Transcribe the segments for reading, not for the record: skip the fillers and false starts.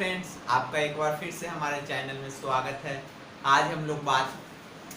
Friends, आपका एक बार फिर से हमारे चैनल में स्वागत है। आज हम लोग बात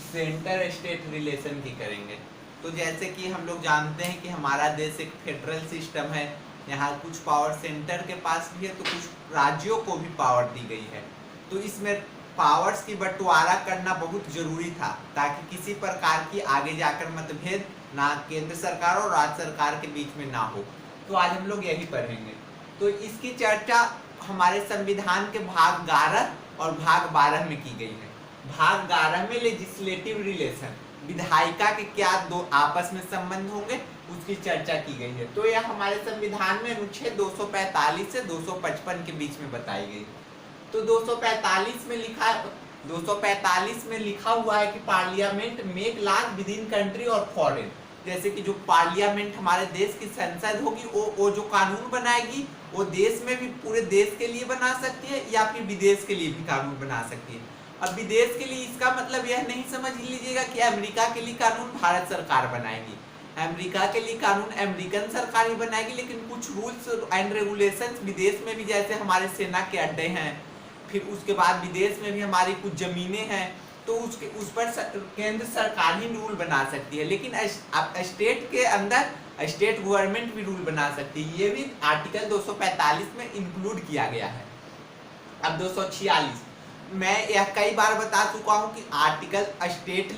सेंटर स्टेट रिलेशन की करेंगे। तो जैसे कि हम लोग जानते हैं कि हमारा देश एक फेडरल सिस्टम है। यहाँ कुछ पावर सेंटर के पास भी है तो कुछ राज्यों को भी पावर दी गई है। तो इसमें पावर्स की बंटवारा करना बहुत जरूरी था ताकि किसी प्रकार की आगे जाकर मतभेद ना केंद्र सरकार और राज्य सरकार के बीच में ना हो। तो आज हम लोग यही पढ़ेंगे। तो इसकी चर्चा हमारे संविधान के भाग 11 और भाग 12 में की गई है। भाग 11 में लेजिस्लेटिव रिलेशन, विधायिका के क्या दो आपस में संबंध होंगे, उसकी चर्चा की गई है। तो यह हमारे संविधान में अनुच्छेद 245 से 255 के बीच में बताई गई। तो 245 में लिखा हुआ है कि parliament make laws within country और फॉरेन। जैसे कि जो पार्लियामेंट हमारे देश की संसद होगी वो जो कानून बनाएगी वो देश में भी पूरे देश के लिए बना सकती है या फिर विदेश के लिए भी कानून बना सकती है। अब विदेश के लिए इसका मतलब यह नहीं समझ लीजिएगा कि अमेरिका के लिए कानून भारत सरकार बनाएगी। अमेरिका के लिए कानून अमेरिकन सरकार ही बनाएगी, लेकिन कुछ रूल्स एंड रेगुलेशंस विदेश में भी, जैसे हमारे सेना के अड्डे हैं, फिर उसके बाद विदेश में भी हमारी कुछ जमीनें हैं, तो उस पर केंद्र सरकार ही रूल बना सकती है। लेकिन स्टेट के अंदर स्टेट गवर्नमेंट भी रूल बना सकती है। ये भी आर्टिकल 245 में इंक्लूड किया गया है। अब 246, मैं यह कई बार बता चुका हूं कि article state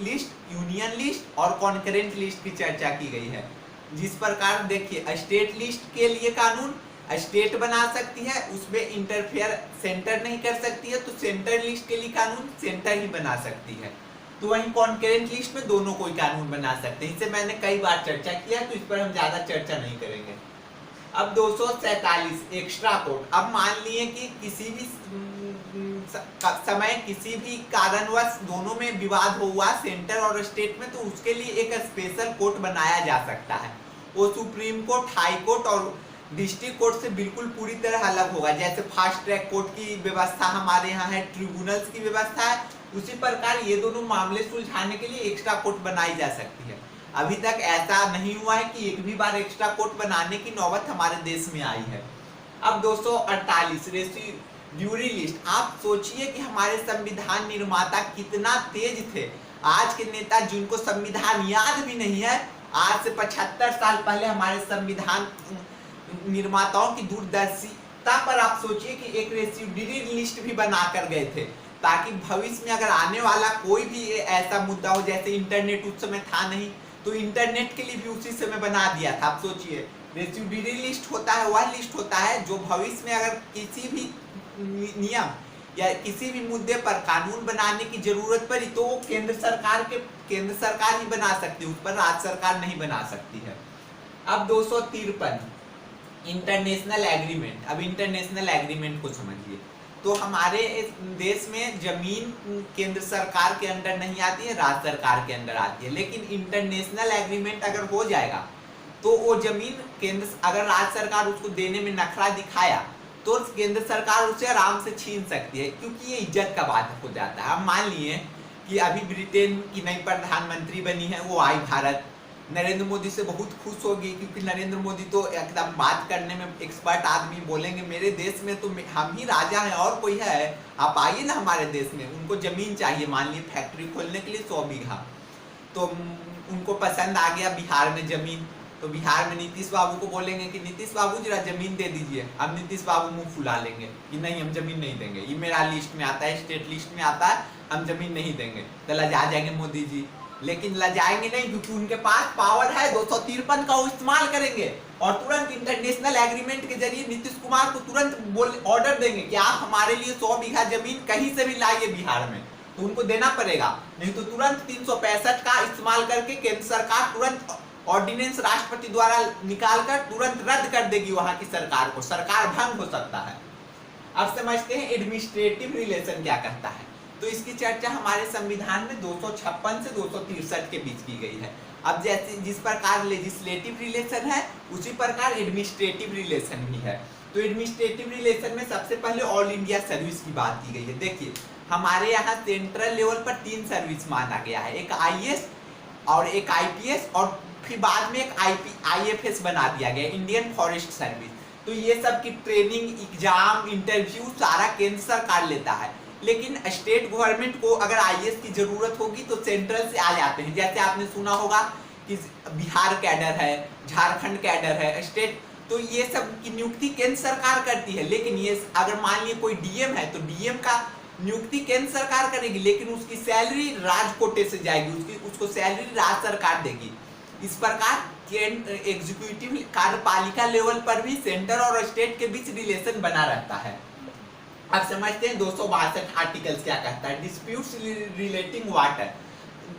list, union list और कॉन्करेंट लिस्ट की चर्चा की गई है। जिस प्रकार देखिए, स्टेट लिस्ट के लिए कानून स्टेट बना सकती है, उसमें इंटरफेयर सेंटर नहीं कर सकती है, तो सेंटर लिस्ट के लिए कानून सेंटर ही बना सकती है। तो वहीं कॉन्करेंट लिस्ट में दोनों कोई कानून बना सकते हैं। इसे मैंने कई बार चर्चा किया, तो इस पर हम ज्यादा चर्चा नहीं करेंगे। अब 247 एक्स्ट्रा कोर्ट। अब मान लिए कि किसी भी समय किसी भी कारणवश दोनों में विवाद हुआ सेंटर और स्टेट में, तो उसके लिए एक स्पेशल कोर्ट बनाया जा सकता है। वो सुप्रीम कोर्ट, हाई कोर्ट और डिस्ट्रिक्ट कोर्ट से बिल्कुल पूरी तरह अलग होगा। जैसे फास्ट ट्रैक कोर्ट की व्यवस्था हमारे यहाँ है, ट्रिब्यूनल्स की व्यवस्था है, उसी प्रकार ये दोनों मामले सुलझाने के लिए एक्स्ट्रा कोर्ट बनाई जा सकती है। अभी तक ऐसा नहीं हुआ है कि एक भी बार एक्स्ट्रा कोर्ट बनाने की नौबत हमारे देश में आई है। अब 248 रेसिड्यूरी लिस्ट। आप सोचिए कि हमारे संविधान निर्माता कितना तेज थे। आज के नेता जिनको संविधान याद भी नहीं है, आज से 75 साल पहले हमारे संविधान निर्माताओं की दूरदर्शिता पर आप सोचिए कि एक रेसिड्यूरी लिस्ट भी बना कर गए थे, ताकि भविष्य में अगर आने वाला कोई भी ऐसा मुद्दा हो, जैसे इंटरनेट उस समय था नहीं, तो इंटरनेट के लिए भी उसी समय बना दिया था। आप सोचिए, रेसिड्यूरी लिस्ट होता है वह लिस्ट होता है जो भविष्य में अगर किसी भी नियम या किसी भी मुद्दे पर कानून बनाने की जरूरत पड़ी तो वो केंद्र सरकार ही बना सकती है, उस पर राज्य सरकार नहीं बना सकती है। अब 253 इंटरनेशनल एग्रीमेंट। अब इंटरनेशनल एग्रीमेंट को समझिए। तो हमारे देश में जमीन केंद्र सरकार के अंडर नहीं आती है, राज्य सरकार के अंडर आती है। लेकिन इंटरनेशनल एग्रीमेंट अगर हो जाएगा तो वो जमीन अगर राज्य सरकार उसको देने में नखरा दिखाया तो केंद्र सरकार उसे आराम से छीन सकती है, क्योंकि ये इज्जत का बात हो जाता है। अब मान लिए कि अभी ब्रिटेन की नई प्रधानमंत्री बनी है, वो आई भारत, नरेंद्र मोदी से बहुत खुश होगी, क्योंकि नरेंद्र मोदी तो एकदम बात करने में एक्सपर्ट आदमी, बोलेंगे मेरे देश में तो हम ही राजा हैं और कोई है, आप आइए ना हमारे देश में। उनको जमीन चाहिए, मान लीजिए फैक्ट्री खोलने के लिए 100 बीघा, तो उनको पसंद आ गया बिहार में जमीन, तो बिहार में नीतीश बाबू को बोलेंगे कि नीतीश बाबू जरा जमीन दे दीजिए। अब नीतीश बाबू मुंह फुला लेंगे कि नहीं, हम जमीन नहीं देंगे, ये मेरा लिस्ट में आता है, स्टेट लिस्ट में आता है, हम जमीन नहीं देंगे। तो लजा जाएंगे मोदी जी, लेकिन लजाएंगे नहीं, क्योंकि उनके पास पावर है। 253 का वो इस्तेमाल करेंगे और तुरंत इंटरनेशनल एग्रीमेंट के जरिए नीतीश कुमार को तुरंत ऑर्डर देंगे कि आप हमारे लिए 100 बीघा जमीन कहीं से भी लाइए बिहार में, तो उनको देना पड़ेगा। नहीं तो तुरंत 365 का इस्तेमाल करके केंद्र सरकार तुरंत ऑर्डिनेंस राष्ट्रपति द्वारा निकालकर तुरंत रद्द कर देगी वहां की सरकार को, सरकार भंग हो सकता है। अब समझते हैं एडमिनिस्ट्रेटिव रिलेशन क्या कहता है। तो इसकी चर्चा हमारे संविधान में 256 से 263 के बीच की गई है। अब जैसे जिस प्रकार लेजिस्लेटिव रिलेशन है, उसी प्रकार एडमिनिस्ट्रेटिव रिलेशन भी है। तो एडमिनिस्ट्रेटिव रिलेशन में सबसे पहले ऑल इंडिया सर्विस की बात की गई है। देखिए, हमारे यहाँ सेंट्रल लेवल पर 3 सर्विस माना गया है, एक IAS और एक IPS और फिर बाद में एक IFS बना दिया गया, इंडियन फॉरेस्ट सर्विस। तो ये सब की ट्रेनिंग, एग्जाम, इंटरव्यू सारा केंद्र सरकार लेता है। लेकिन स्टेट गवर्नमेंट को अगर आईएएस की जरूरत होगी तो सेंट्रल से आ जाते हैं। जैसे आपने सुना होगा कि बिहार कैडर है, झारखंड कैडर है, स्टेट, तो ये सब की नियुक्ति केंद्र सरकार करती है। लेकिन ये अगर मान लिए कोई डीएम है तो डीएम का नियुक्ति केंद्र सरकार करेगी, लेकिन उसकी सैलरी राज कोटे से जाएगी, उसको सैलरी राज्य सरकार देगी। इस प्रकार एग्जीक्यूटिव कार्यपालिका लेवल पर भी सेंटर और स्टेट के बीच रिलेशन बना रहता है। अब समझते हैं 262 आर्टिकल्स क्या कहता है। Disputes relating water.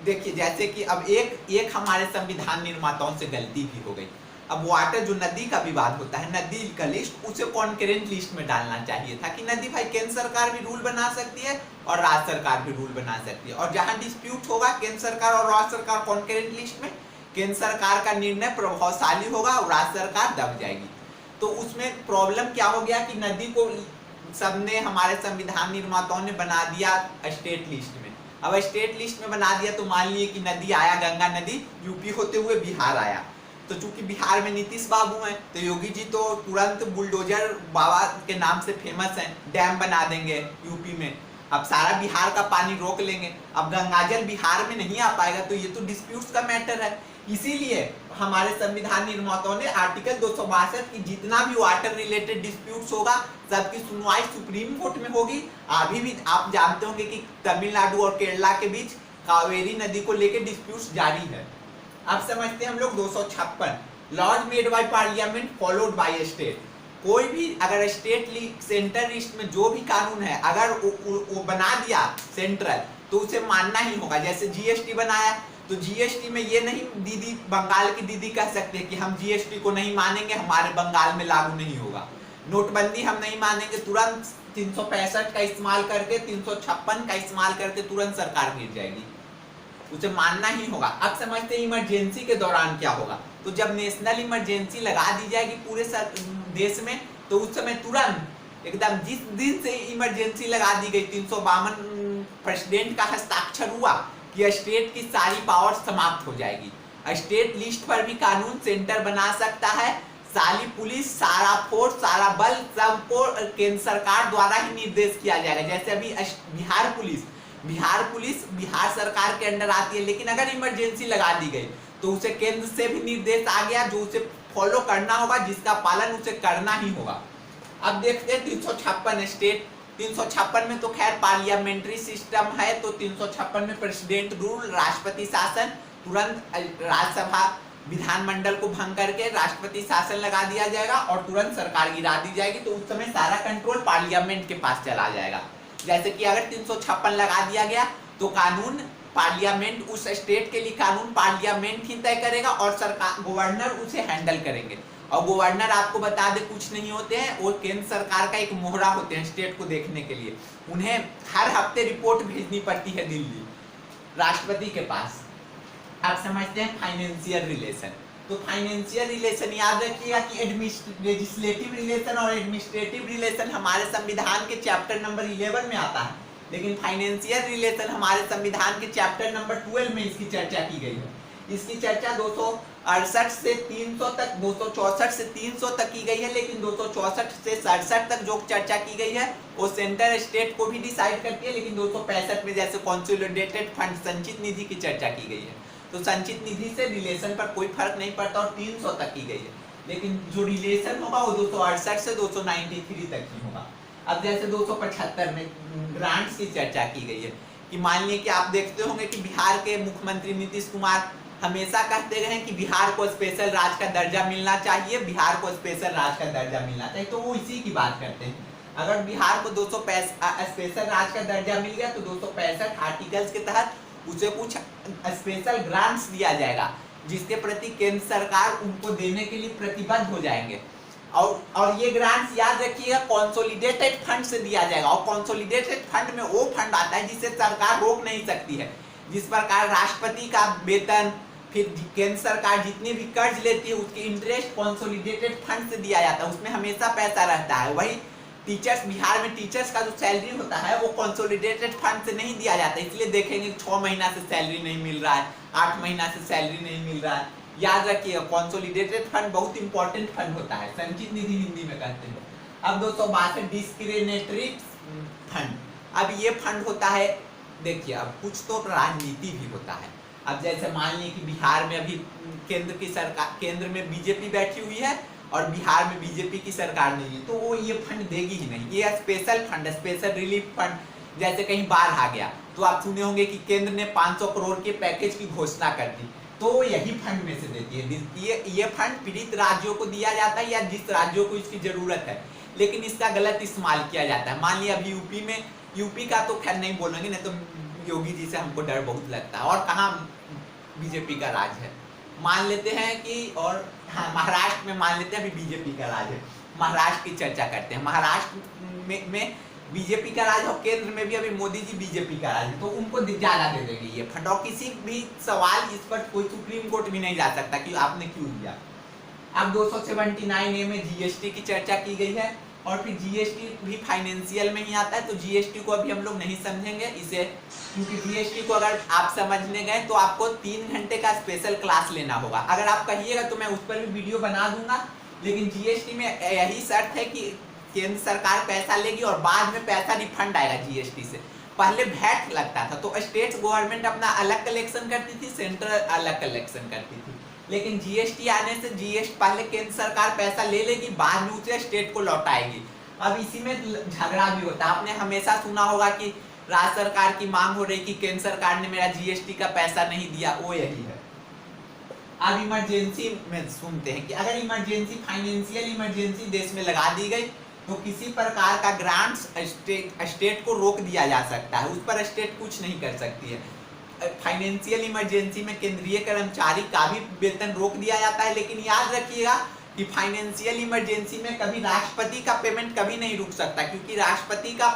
देखिए जैसे कि अब एक हमारे संविधान निर्माताओं से गलती भी हो गई। अब वाटर जो नदी का विवाद होता है, नदी का लिस्ट उसे कॉन्करेंट लिस्ट में डालना चाहिए था कि नदी भाई केंद्र सरकार भी रूल बना सकती है और राज्य सरकार भी रूल बना सकती है, और जहां डिस्प्यूट होगा केंद्र सरकार और राज्य सरकार कॉन्करेंट लिस्ट में, केंद्र सरकार का निर्णय प्रभावशाली होगा और राज्य सरकार दब जाएगी। तो उसमें प्रॉब्लम क्या हो गया कि नदी को सबने, हमारे संविधान निर्माताओं ने बना दिया स्टेट लिस्ट में। अब स्टेट लिस्ट में बना दिया तो मान लिए कि नदी आया, गंगा नदी यूपी होते हुए बिहार आया। तो चूंकि बिहार में नीतीश बाबू हैं तो योगी जी तो तुरंत बुलडोजर बाबा के नाम से फेमस हैं, डैम बना देंगे यूपी में, अब सारा बिहार का पानी रोक लेंगे। अब गंगाजल बिहार में नहीं आ पाएगा, तो ये तो डिस्प्यूट्स का मैटर है। इसीलिए हमारे संविधान निर्माताओं ने आर्टिकल 262 की जितना भी वाटर रिलेटेड डिस्प्यूट्स होगा सबकी सुनवाई सुप्रीम कोर्ट में होगी। अभी भी आप जानते होंगे कि तमिलनाडु और केरला के बीच कावेरी नदी को लेकर डिस्प्यूट्स जारी है। अब समझते हैं हम लोग 256 laws made by parliament followed by state. कोई भी अगर स्टेट सेंटर लिस्ट में जो भी कानून है अगर वो बना दिया सेंट्रल तो उसे मानना ही होगा। जैसे जीएसटी बनाया तो जीएसटी में ये नहीं दीदी, बंगाल की दीदी कह सकते हैं कि हम जीएसटी को नहीं मानेंगे, हमारे बंगाल में लागू नहीं होगा। नोटबंदी हम नहीं मानेंगे, तुरंत 365 का इस्तेमाल करके 356 का इस्तेमाल करके तुरंत सरकार गिर जाएगी, उसे मानना ही होगा। अब समझते हैं इमरजेंसी के दौरान क्या होगा। तो जब नेशनल इमरजेंसी लगा दी जाएगी पूरे देश में तो उस समय तुरंत एकदम जिस दिन से इमरजेंसी लगा दी गई 352 प्रेसिडेंट का हस्ताक्षर हुआ कि स्टेट की सारी पावर समाप्त हो जाएगी। स्टेट लिस्ट पर भी कानून सेंटर बना सकता है, सारी पुलिस, सारा फोर्स, सारा बल सबको केंद्र सरकार द्वारा ही निर्देश किया जाएगा। जैसे अभी बिहार पुलिस बिहार सरकार के अंडर आती है, लेकिन अगर इमरजेंसी लगा दी गई तो उसे केंद्र से भी निर्देश आ गया जो उसे फॉलो करना होगा, जिसका पालन उसे करना ही होगा। अब देखते हैं 356 स्टेट। 356 में तो खैर पार्लियामेंट्री सिस्टम है, तो 356 में प्रेसिडेंट रूल, राष्ट्रपति शासन, तुरंत राज्यसभा विधानमंडल को भंग करके राष्ट्रपति शासन लगा दिया जाएगा और तुरंत सरकार गिरा दी जाएगी। तो उस समय सारा कंट्रोल पार्लियामेंट के पास चला जाएगा। जैसे कि अगर 356 लगा दिया गया तो कानून पार्लियामेंट, उस स्टेट के लिए कानून पार्लियामेंट ही तय करेगा और सरकार, गवर्नर उसे हैंडल करेंगे। और गवर्नर आपको बता दे कुछ नहीं होते हैं, वो केंद्र सरकार का एक मोहरा होते हैं स्टेट को देखने के लिए। उन्हें हर हफ्ते रिपोर्ट भेजनी पड़ती है दिल्ली राष्ट्रपति के पास। आप समझते हैं फाइनेंशियल रिलेशन। तो फाइनेंशियल रिलेशन याद रखिएगा कि लेजिस्लेटिव रिलेशन और एडमिनिस्ट्रेटिव रिलेशन हमारे संविधान के चैप्टर नंबर 11 में आता है, लेकिन फाइनेंशियल रिलेशन हमारे संविधान के चैप्टर नंबर 12 में इसकी चर्चा की गई है। इसकी चर्चा 268 से 300 तक, 264 से 300 तक की गई है, लेकिन 264 से 67 तक जो चर्चा की गई है वो सेंटर स्टेट को भी डिसाइड करती है, लेकिन 265 में जैसे कंसोलिडेटेड फंड, संचित निधि की चर्चा की गई है। तो संचित निधि से रिलेशन पर कोई फर्क नहीं पड़ता और 300 तक की गई है, लेकिन जो रिलेशन होगा वो 268 से 293 तक ही होगा। अब जैसे 275 में ग्रांट्स की चर्चा की गई है कि मान लीजिए कि आप देखते होंगे कि बिहार के मुख्यमंत्री नीतीश कुमार हमेशा कहते रहे कि बिहार को स्पेशल राज्य का दर्जा मिलना चाहिए, बिहार को स्पेशल राज्य का दर्जा मिलना चाहिए। तो वो इसी की बात करते हैं। अगर बिहार को 265 स्पेशल राज्य का दर्जा मिल गया तो 265 आर्टिकल्स के तहत उसे कुछ स्पेशल ग्रांट्स दिया जाएगा, जिसके प्रति केंद्र सरकार उनको देने के लिए प्रतिबद्ध हो जाएंगे। और ये ग्रांट्स याद रखिएगा कंसोलिडेटेड फंड से दिया जाएगा, और कंसोलिडेटेड फंड में वो फंड आता है जिसे सरकार रोक नहीं सकती है। जिस प्रकार राष्ट्रपति का वेतन, फिर केंद्र सरकार जितने भी कर्ज लेती है उसके इंटरेस्ट कंसोलिडेटेड फंड से दिया जाता है, उसमें हमेशा पैसा रहता है। वही टीचर्स, बिहार में टीचर्स का जो सैलरी होता है वो कंसोलिडेटेड फंड से नहीं दिया जाता, इसलिए देखेंगे 6 महीना से सैलरी नहीं मिल रहा है, 8 महीना से सैलरी नहीं मिल रहा है। याद रखिएगा कंसोलिडेटेड फंड बहुत इंपॉर्टेंट फंड होता है, संचित निधि हिंदी में कहते हैं। अब 262 डिस्क्रिमिनेटरी फंड। अब ये फंड होता है, देखिए अब कुछ तो राजनीति भी होता है। अब जैसे मान लीजिए कि बिहार में अभी केंद्र की सरकार, केंद्र में बीजेपी बैठी हुई है और बिहार में बीजेपी की सरकार नहीं है, तो वो ये फंड देगी ही नहीं। ये special fund, special relief fund. जैसे कहीं बाढ़ आ गया तो आप सुने होंगे कि केंद्र ने 500 करोड़ के पैकेज की घोषणा कर दी, तो यही फंड में से देती है। ये फंड पीड़ित राज्यों को दिया जाता है या जिस राज्यों को इसकी जरूरत है, लेकिन इसका गलत इस्तेमाल किया जाता है। मान लिया अभी यूपी का तो खैर नहीं बोलेंगे, नहीं तो योगी जी से हमको डर बहुत लगता है। और कहाँ बीजेपी का राज है, मान लेते हैं कि, और हाँ महाराष्ट्र में मान लेते हैं अभी बीजेपी का राज है। महाराष्ट्र की चर्चा करते हैं, महाराष्ट्र में बीजेपी का राज और केंद्र में भी अभी मोदी जी बीजेपी का राज है, तो उनको ज्यादा दे देंगे ये फंड। और किसी भी सवाल इस पर कोई सुप्रीम कोर्ट भी नहीं जा सकता कि आपने क्यों दिया। अब 279A में जीएसटी की चर्चा की गई है, और फिर जीएसटी भी फाइनेंशियल में ही आता है, तो जीएसटी को अभी हम लोग नहीं समझेंगे इसे, क्योंकि जीएसटी को अगर आप समझने गए तो आपको 3 घंटे का स्पेशल क्लास लेना होगा। अगर आप कहिएगा तो मैं उस पर भी वीडियो बना दूंगा, लेकिन जीएसटी में यही शर्त है कि केंद्र सरकार पैसा लेगी और बाद में पैसा रिफंड आएगा जीएसटी से। पहले वैट लगता था, तो स्टेट गवर्नमेंट अपना अलग कलेक्शन करती थी, सेंट्रल अलग कलेक्शन करती थी। लेकिन जीएसटी आने से जीएसटी पहले केंद्र सरकार पैसा ले लेगी, बाद में उसे स्टेट को लौटाएगी। अब इसी में झगड़ा भी होता है। आपने हमेशा सुना होगा कि राज्य सरकार की मांग हो रही कि केंद्र सरकार ने मेरा जीएसटी का पैसा नहीं दिया, वो यही है। अब इमरजेंसी में सुनते हैं कि अगर इमरजेंसी, फाइनेंशियल इमरजेंसी देश में लगा दी गई तो किसी प्रकार का ग्रांट्स स्टेट को रोक दिया जा सकता है, उस पर स्टेट कुछ नहीं कर सकती है। फाइनेंशियल इमरजेंसी में केंद्रीय कर्मचारी का भी वेतन रोक दिया जाता है, लेकिन याद रखिएगा कि फाइनेंशियल इमरजेंसी में कभी राष्ट्रपति का पेमेंट कभी नहीं रुक सकता, क्योंकि राष्ट्रपति का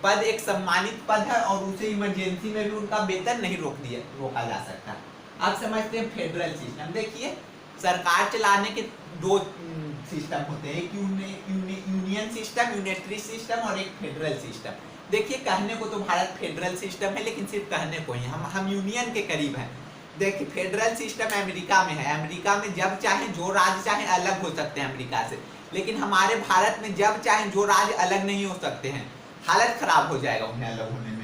पद एक सम्मानित पद है और उसे इमरजेंसी में भी उनका वेतन नहीं रोका जा सकता। अब समझते हैं फेडरल सिस्टम। देखिए सरकार चलाने के 2 सिस्टम होते हैं, एक यूनियन सिस्टम, यूनिटरी सिस्टम, और एक फेडरल सिस्टम। देखिए कहने को तो भारत फेडरल सिस्टम है, लेकिन सिर्फ कहने को ही, हम यूनियन के करीब हैं। देखिए फेडरल सिस्टम अमेरिका में है, अमेरिका में जब चाहे जो राज्य चाहे अलग हो सकते हैं अमेरिका से, लेकिन हमारे भारत में जब चाहे जो राज्य अलग नहीं हो सकते हैं, हालत खराब हो जाएगा उन्हें अलग होने में।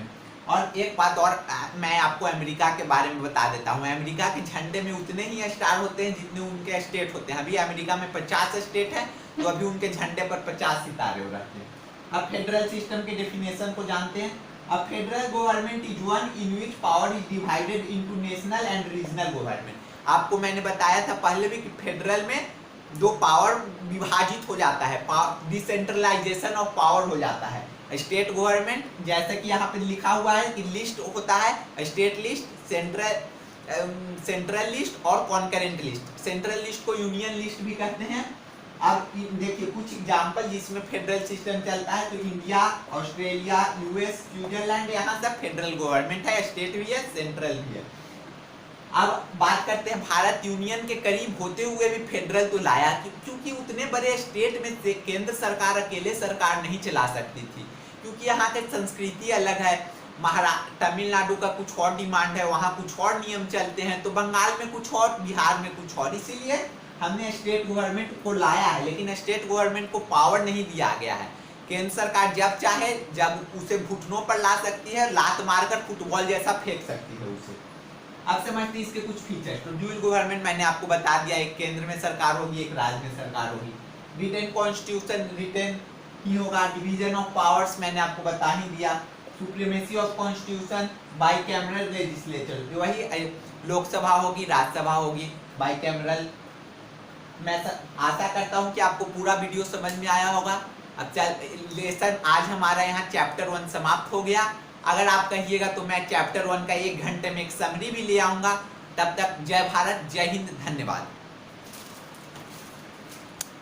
और एक बात और मैं आपको अमेरिका के बारे में बता देता हूँ, अमेरिका के झंडे में उतने ही स्टार होते हैं जितने उनके स्टेट होते हैं। अभी अमेरिका में 50 स्टेट है, तो अभी उनके झंडे पर 50 सितारे हो रखे हैं। अब फेडरल सिस्टम के डेफिनेशन को जानते हैं। अब federal government is one in which power is divided into national and regional government. आपको मैंने बताया था पहले भी कि फेडरल में 2 पावर विभाजित हो जाता है, डिसेंट्रलाइजेशन ऑफ पावर हो जाता है। स्टेट गवर्नमेंट, जैसे कि यहाँ पे लिखा हुआ है कि लिस्ट होता है, स्टेट लिस्ट, सेंट्रल लिस्ट और कॉन्करेंट लिस्ट। सेंट्रल लिस्ट को यूनियन लिस्ट भी कहते हैं। अब देखिए कुछ एग्जांपल जिसमें फेडरल सिस्टम चलता है, तो इंडिया, ऑस्ट्रेलिया, यूएस, स्विट्जरलैंड, यहाँ सब फेडरल गवर्नमेंट है, स्टेट भी है, सेंट्रल भी है। अब बात करते हैं भारत यूनियन के करीब होते हुए भी फेडरल तो लाया, क्योंकि उतने बड़े स्टेट में से केंद्र सरकार अकेले सरकार नहीं चला सकती थी, क्योंकि यहाँ की संस्कृति अलग है। तमिलनाडु का कुछ और डिमांड है, वहाँ कुछ और नियम चलते हैं, तो बंगाल में कुछ और, बिहार में कुछ और, इसीलिए हमने स्टेट गवर्नमेंट को लाया है। लेकिन स्टेट गवर्नमेंट को पावर नहीं दिया गया है। केंद्र सरकार जब चाहे जब उसे घुटनों पर ला सकती है, लात मारकर फुटबॉल जैसा फेंक सकती है उसे। अब समझते हैं इसके कुछ फीचर्स। तो ड्यूअल गवर्नमेंट मैंने आपको बता दिया, एक केंद्र में सरकार होगी, एक राज्य में सरकार होगी। रिटेन कॉन्स्टिट्यूशन रिटेन ही होगा। डिवीजन ऑफ पावर्स मैंने आपको बता ही दिया। Supremacy of constitution, bicameral legislature, वही लोकसभा होगी, राज्यसभा होगी, बाइकैमरल। मैं आशा करता हूं कि आपको पूरा वीडियो समझ में आया होगा। अब लेसन आज हमारा यहाँ चैप्टर 1 समाप्त हो गया। अगर आप कहिएगा तो मैं चैप्टर 1 का 1 घंटे में एक समरी भी ले आऊंगा। तब तक जय भारत, जय हिंद, धन्यवाद।